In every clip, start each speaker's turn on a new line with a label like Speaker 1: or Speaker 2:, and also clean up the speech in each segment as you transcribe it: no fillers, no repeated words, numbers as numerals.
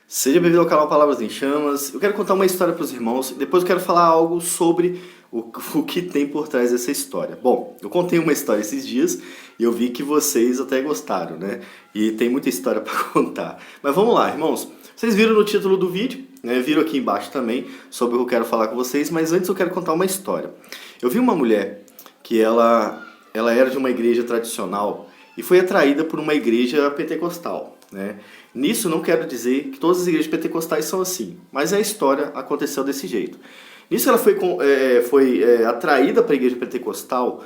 Speaker 1: Seja bem-vindo ao canal Palavras em Chamas. Eu quero contar uma história para os irmãos, depois eu quero falar algo sobre o que tem por trás dessa história. Bom, eu contei uma história esses dias e eu vi que vocês até gostaram, né? E tem muita história para contar. Mas vamos lá, irmãos. Vocês viram no título do vídeo, né? Viram aqui embaixo também sobre o que eu quero falar com vocês, mas antes eu quero contar uma história. Eu vi uma mulher que ela era de uma igreja tradicional e foi atraída por uma igreja pentecostal, né? Nisso não quero dizer que todas as igrejas pentecostais são assim, mas a história aconteceu desse jeito. Nisso ela foi atraída para a igreja pentecostal,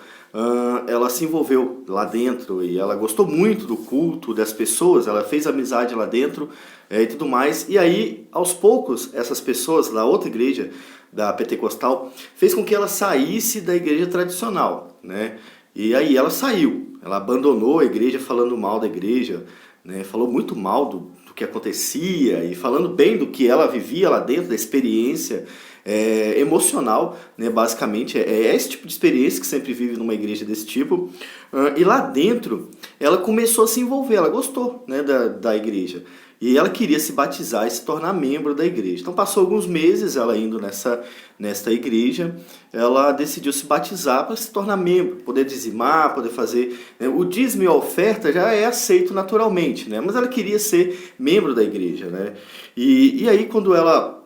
Speaker 1: ela se envolveu lá dentro e ela gostou muito do culto, das pessoas, ela fez amizade lá dentro e tudo mais. E aí, aos poucos, essas pessoas da outra igreja, da pentecostal, fez com que ela saísse da igreja tradicional, né? E aí ela saiu, ela abandonou a igreja falando mal da igreja, né? Falou muito mal do que acontecia e falando bem do que ela vivia lá dentro, da experiência emocional, né? Basicamente é esse tipo de experiência que sempre vive numa igreja desse tipo. E lá dentro ela começou a se envolver, ela gostou, né, da igreja. E ela queria se batizar e se tornar membro da igreja. Então passou alguns meses ela indo nesta igreja, ela decidiu se batizar para se tornar membro, poder dizimar, poder fazer, né? O dízimo e a oferta já é aceito naturalmente, né? Mas ela queria ser membro da igreja, né? E aí quando ela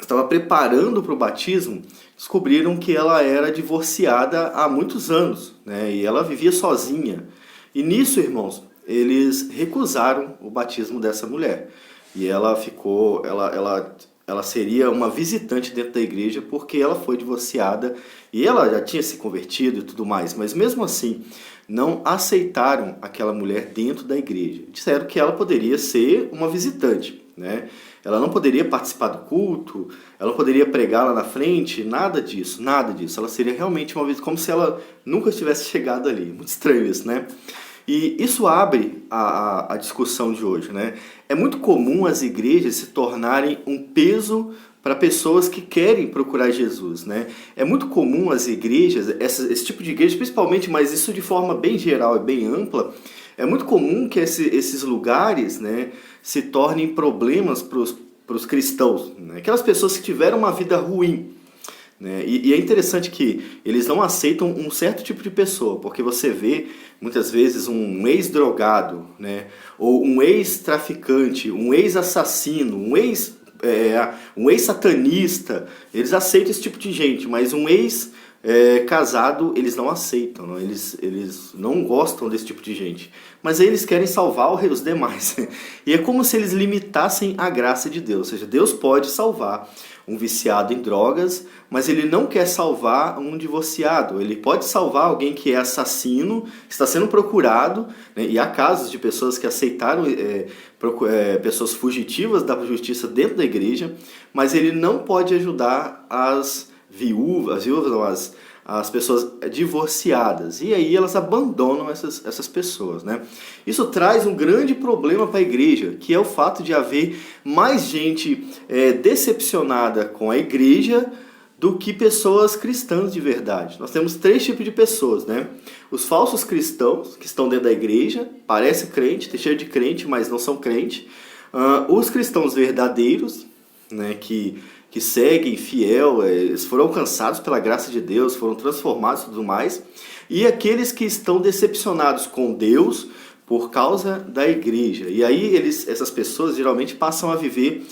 Speaker 1: estava preparando para o batismo, descobriram que ela era divorciada há muitos anos, né? E ela vivia sozinha. E nisso, irmãos, eles recusaram o batismo dessa mulher. E ela seria uma visitante dentro da igreja porque ela foi divorciada e ela já tinha se convertido e tudo mais. Mas mesmo assim, não aceitaram aquela mulher dentro da igreja. Disseram que ela poderia ser uma visitante, né? Ela não poderia participar do culto, ela não poderia pregar lá na frente, nada disso, nada disso. Ela seria realmente uma visitante, como se ela nunca tivesse chegado ali. Muito estranho isso, né? E isso abre a discussão de hoje, né? É muito comum as igrejas se tornarem um peso para pessoas que querem procurar Jesus, né? É muito comum as igrejas, esse tipo de igreja principalmente, mas isso de forma bem geral e bem ampla, é muito comum que esses lugares, né, se tornem problemas para os cristãos, né? Aquelas pessoas que tiveram uma vida ruim, né? E é interessante que eles não aceitam um certo tipo de pessoa, porque você vê muitas vezes um ex-drogado, né? Ou um ex-traficante, um ex-assassino, um ex-satanista. Eles aceitam esse tipo de gente, mas um ex-casado eles não aceitam, não? Eles não gostam desse tipo de gente. Mas aí eles querem salvar os demais. E é como se eles limitassem a graça de Deus. Ou seja, Deus pode salvar um viciado em drogas, mas ele não quer salvar um divorciado. Ele pode salvar alguém que é assassino, está sendo procurado, né? E há casos de pessoas que aceitaram pessoas fugitivas da justiça dentro da igreja, mas ele não pode ajudar as viúvas não, as pessoas divorciadas. E aí elas abandonam essas pessoas, né? Isso traz um grande problema para a igreja, que é o fato de haver mais gente decepcionada com a igreja do que pessoas cristãs de verdade. Nós temos três tipos de pessoas, né? Os falsos cristãos, que estão dentro da igreja, parece crente, tem cheio de crente, mas não são crente. Os cristãos verdadeiros, né, que seguem fiel, eles foram alcançados pela graça de Deus, foram transformados e tudo mais. E aqueles que estão decepcionados com Deus por causa da igreja. E aí essas pessoas geralmente passam a viver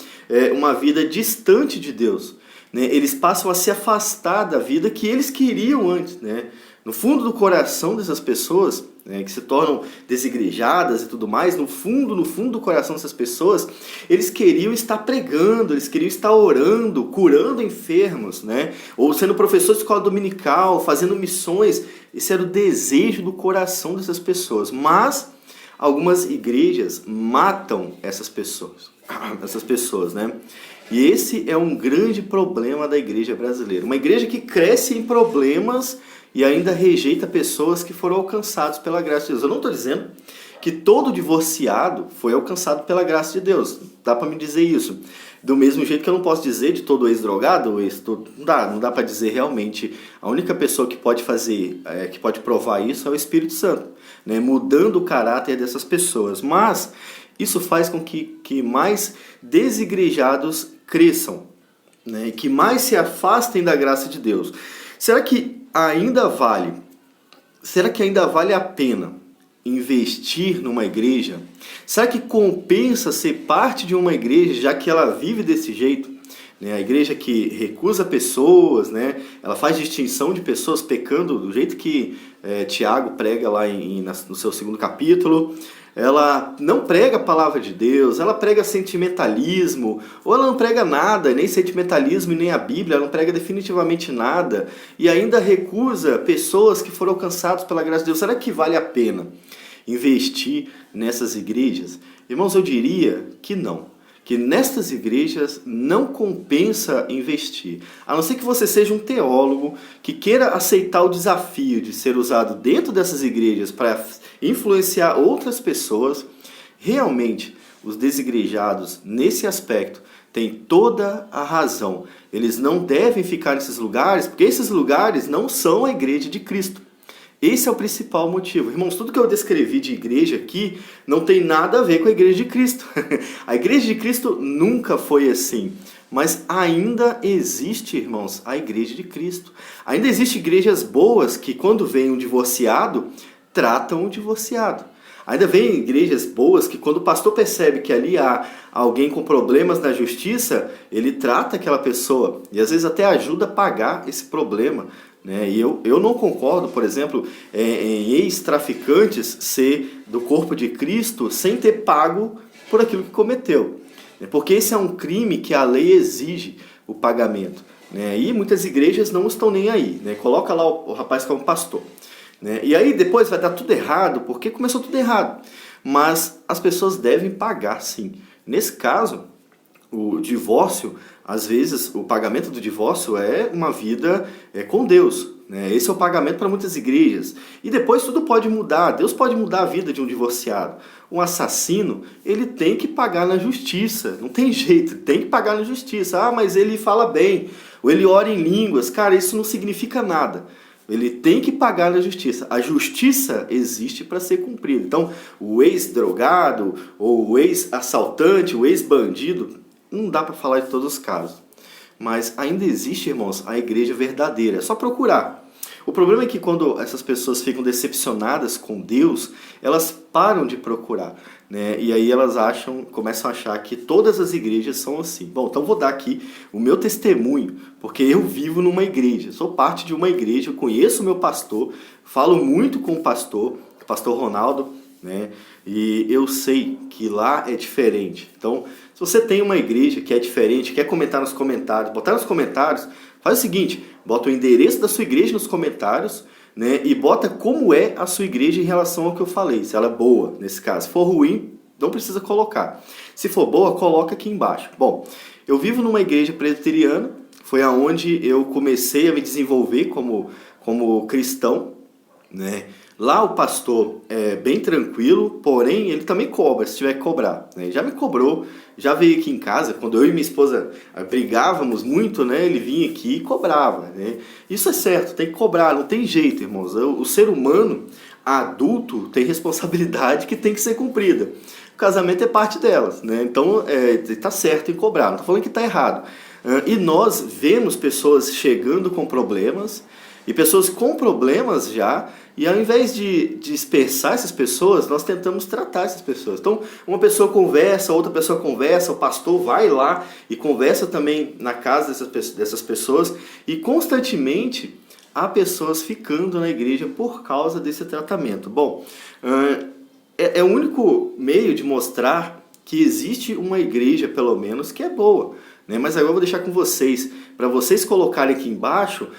Speaker 1: uma vida distante de Deus, né? Eles passam a se afastar da vida que eles queriam antes, né? No fundo do coração dessas pessoas, né, que se tornam desigrejadas e tudo mais, no fundo do coração dessas pessoas, eles queriam estar pregando, eles queriam estar orando, curando enfermos, né? Ou sendo professor de escola dominical, fazendo missões. Esse era o desejo do coração dessas pessoas. Mas algumas igrejas matam essas pessoas, né? E esse é um grande problema da igreja brasileira. Uma igreja que cresce em problemas e ainda rejeita pessoas que foram alcançados pela graça de Deus. Eu não estou dizendo que todo divorciado foi alcançado pela graça de Deus. Dá para me dizer isso. Do mesmo jeito que eu não posso dizer de todo ex-drogado, não dá para dizer realmente. A única pessoa que pode fazer, que pode provar isso é o Espírito Santo, né? Mudando o caráter dessas pessoas. Mas isso faz com que mais desigrejados cresçam, né? E que mais se afastem da graça de Deus. Será que ainda vale a pena investir numa igreja? Será que compensa ser parte de uma igreja, já que ela vive desse jeito? Né? A igreja que recusa pessoas, né? Ela faz distinção de pessoas pecando do jeito que Tiago prega lá no seu 2º capítulo. Ela não prega a palavra de Deus, ela prega sentimentalismo, ou ela não prega nada, nem sentimentalismo e nem a Bíblia, ela não prega definitivamente nada, e ainda recusa pessoas que foram alcançadas pela graça de Deus. Será que vale a pena investir nessas igrejas? Irmãos, eu diria que não. Que nestas igrejas não compensa investir. A não ser que você seja um teólogo que queira aceitar o desafio de ser usado dentro dessas igrejas para influenciar outras pessoas. Realmente, os desigrejados, nesse aspecto, têm toda a razão. Eles não devem ficar nesses lugares, porque esses lugares não são a igreja de Cristo. Esse é o principal motivo. Irmãos, tudo que eu descrevi de igreja aqui não tem nada a ver com a igreja de Cristo. A igreja de Cristo nunca foi assim. Mas ainda existe, irmãos, a igreja de Cristo. Ainda existem igrejas boas que, quando vem um divorciado, tratam o divorciado. Ainda vem igrejas boas que, quando o pastor percebe que ali há alguém com problemas na justiça, ele trata aquela pessoa e às vezes até ajuda a pagar esse problema. Né? E eu não concordo, por exemplo, em ex-traficantes ser do corpo de Cristo sem ter pago por aquilo que cometeu. Porque esse é um crime que a lei exige o pagamento. Né? E muitas igrejas não estão nem aí. Né? Coloca lá o rapaz como pastor. Né? E aí depois vai dar tudo errado, porque começou tudo errado. Mas as pessoas devem pagar, sim. Nesse caso, o divórcio, às vezes, o pagamento do divórcio é uma vida com Deus. Né? Esse é o pagamento para muitas igrejas. E depois tudo pode mudar. Deus pode mudar a vida de um divorciado. Um assassino, ele tem que pagar na justiça. Não tem jeito, tem que pagar na justiça. Ah, mas ele fala bem, ou ele ora em línguas. Cara, isso não significa nada. Ele tem que pagar na justiça. A justiça existe para ser cumprida. Então, o ex-drogado, ou o ex-assaltante, o ex-bandido, não dá para falar de todos os casos. Mas ainda existe, irmãos, a igreja verdadeira. É só procurar. O problema é que quando essas pessoas ficam decepcionadas com Deus, elas param de procurar. Né? E aí elas começam a achar que todas as igrejas são assim. Bom, então vou dar aqui o meu testemunho, porque eu vivo numa igreja, sou parte de uma igreja, eu conheço o meu pastor, falo muito com o pastor Ronaldo, né? E eu sei que lá é diferente. Então, se você tem uma igreja que é diferente, quer comentar nos comentários, botar nos comentários, faz o seguinte, bota o endereço da sua igreja nos comentários, né, e bota como é a sua igreja em relação ao que eu falei, se ela é boa, nesse caso. Se for ruim, não precisa colocar. Se for boa, coloca aqui embaixo. Bom, eu vivo numa igreja presbiteriana, foi aonde eu comecei a me desenvolver como cristão, né? Lá o pastor é bem tranquilo, porém ele também cobra, se tiver que cobrar. Né? Já me cobrou, já veio aqui em casa, quando eu e minha esposa brigávamos muito, né? Ele vinha aqui e cobrava. Né? Isso é certo, tem que cobrar, não tem jeito, irmãos. O ser humano adulto tem responsabilidade que tem que ser cumprida. O casamento é parte delas, né? Então está certo em cobrar, não estou falando que está errado. E nós vemos pessoas chegando com problemas, e pessoas com problemas já, e ao invés de dispersar essas pessoas, nós tentamos tratar essas pessoas. Então, uma pessoa conversa, outra pessoa conversa, o pastor vai lá e conversa também na casa dessas pessoas, e constantemente há pessoas ficando na igreja por causa desse tratamento. Bom, é o único meio de mostrar que existe uma igreja, pelo menos, que é boa. Né? Mas agora eu vou deixar com vocês, para vocês colocarem aqui embaixo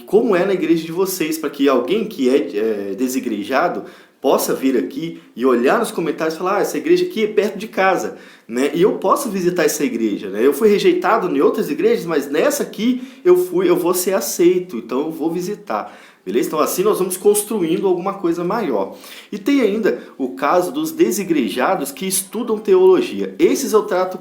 Speaker 1: como é na igreja de vocês, para que alguém que é desigrejado possa vir aqui e olhar nos comentários e falar, essa igreja aqui é perto de casa, né? E eu posso visitar essa igreja, né? Eu fui rejeitado em outras igrejas, mas nessa aqui eu vou ser aceito, então eu vou visitar. Beleza? Então assim nós vamos construindo alguma coisa maior. E tem ainda o caso dos desigrejados que estudam teologia. Esses eu trato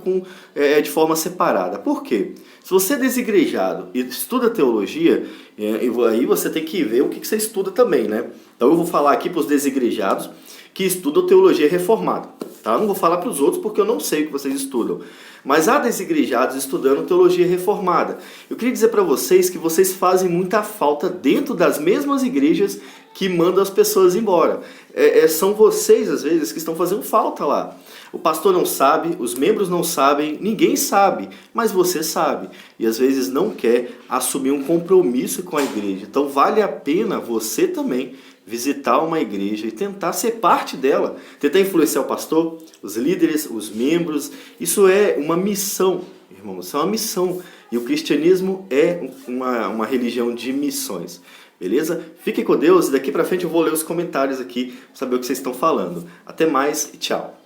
Speaker 1: de forma separada. Por quê? Se você é desigrejado e estuda teologia, aí você tem que ver o que você estuda também, né? Então eu vou falar aqui para os desigrejados que estudam teologia reformada. tá? Não vou falar para os outros porque eu não sei o que vocês estudam. Mas há desigrejados estudando teologia reformada. Eu queria dizer para vocês que vocês fazem muita falta dentro das mesmas igrejas que mandam as pessoas embora. São vocês, às vezes, que estão fazendo falta lá. O pastor não sabe, os membros não sabem, ninguém sabe, mas você sabe. E às vezes não quer assumir um compromisso com a igreja. Então vale a pena você também visitar uma igreja e tentar ser parte dela, tentar influenciar o pastor, os líderes, os membros. Isso é uma missão, irmãos, isso é uma missão. E o cristianismo é uma religião de missões, beleza? Fiquem com Deus, daqui pra frente eu vou ler os comentários aqui, saber o que vocês estão falando. Até mais e tchau!